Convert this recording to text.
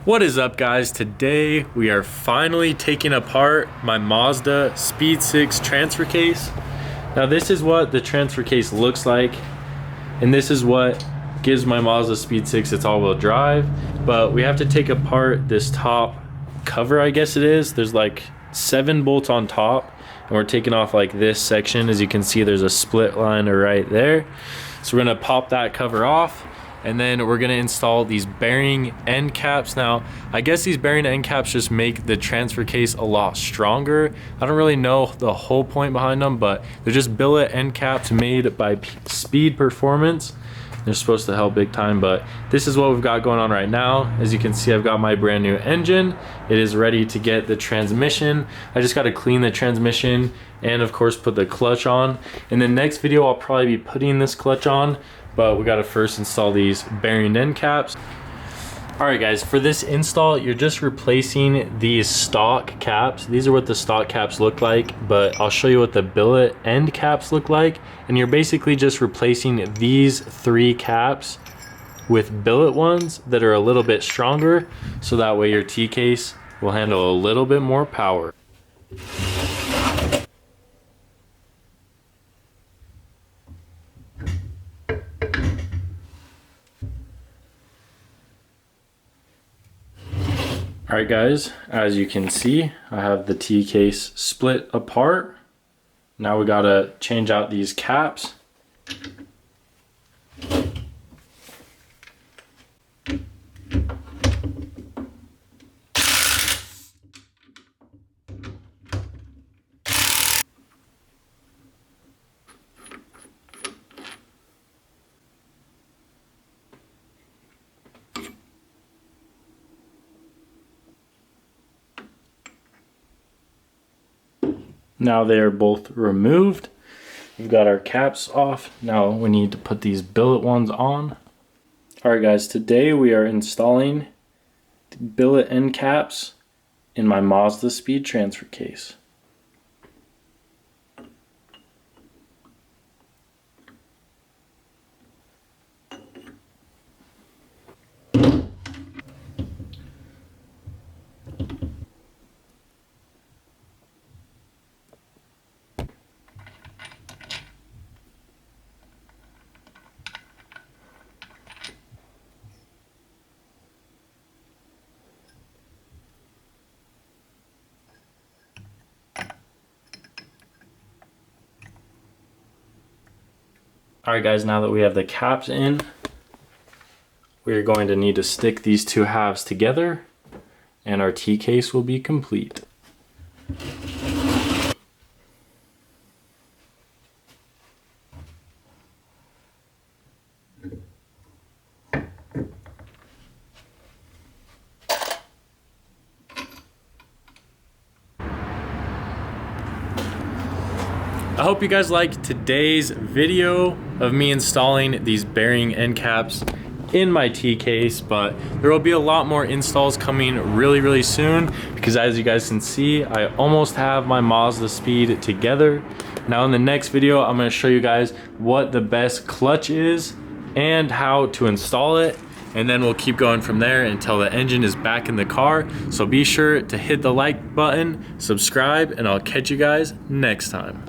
What is up, guys? Today we are finally taking apart my Mazdaspeed 6 transfer case. Now this is what the transfer case looks like, and this is what gives my Mazdaspeed 6 its all-wheel drive. But we have to take apart this top cover, I guess it is. There's like 7 bolts on top, and we're taking off like this section. As you can see, there's a split line right there. So we're gonna pop that cover off, and then we're gonna install these bearing end caps. Now, I guess these bearing end caps just make the transfer case a lot stronger. I don't really know the whole point behind them, but they're just billet end caps made by Speed Performance. They're supposed to help big time, but this is what we've got going on right now. As you can see, I've got my brand new engine. It is ready to get the transmission. I just got to clean the transmission and of course put the clutch on. In the next video, I'll probably be putting this clutch on, but we got to first install these bearing end caps. All right, guys, for this install, you're just replacing these stock caps. These are what the stock caps look like, but I'll show you what the billet end caps look like. And you're basically just replacing these 3 caps with billet ones that are a little bit stronger, so that way your T-case will handle a little bit more power. All right, guys, as you can see, I have the T-case split apart. Now we gotta change out these caps. Now they are both removed. We've got our caps off. Now we need to put these billet ones on. All right, guys, today we are installing the billet end caps in my Mazdaspeed transfer case. All right, guys, now that we have the caps in, we're going to need to stick these 2 halves together and our T-case will be complete. I hope you guys liked today's video of me installing these bearing end caps in my T-case, but there will be a lot more installs coming really soon, because as you guys can see, I almost have my Mazdaspeed together. Now in the next video, I'm going to show you guys what the best clutch is and how to install it, and then we'll keep going from there until the engine is back in the car. So be sure to hit the like button, subscribe, and I'll catch you guys next time.